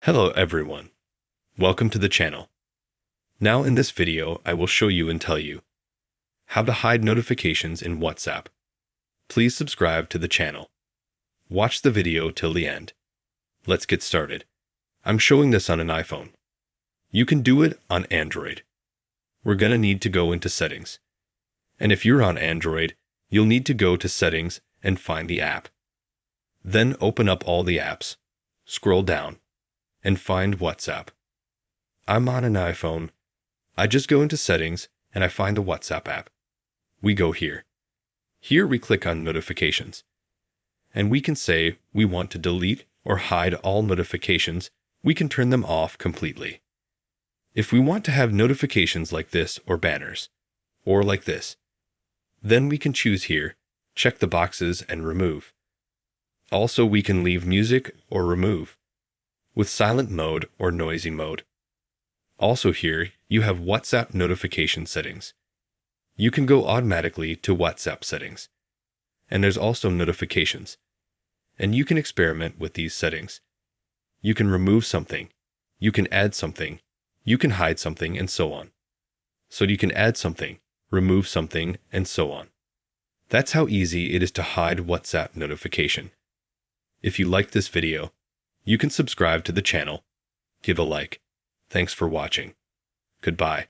Hello everyone. Welcome to the channel. Now in this video, I will show you and tell you how to hide notifications in WhatsApp. Please subscribe to the channel. Watch the video till the end. Let's get started. I'm showing this on an iPhone. You can do it on Android. We're gonna need to go into settings. And if you're on Android, you'll need to go to settings and find the app. Then open up all the apps, scroll down, and find WhatsApp. I'm on an iPhone. I just go into settings and I find the WhatsApp app. We go here. Here we click on notifications. And we can say we want to delete or hide all notifications. We can turn them off completely. If we want to have notifications like this or banners, or like this, then we can choose here, check the boxes and remove. Also we can leave music or remove with silent mode or noisy mode. Also here, you have WhatsApp notification settings. You can go automatically to WhatsApp settings. And there's also notifications. And you can experiment with these settings. You can remove something. You can add something. You can hide something and so on. So you can add something, remove something, and so on. That's how easy it is to hide WhatsApp notification. If you liked this video, you can subscribe to the channel, give a like. Thanks for watching. Goodbye.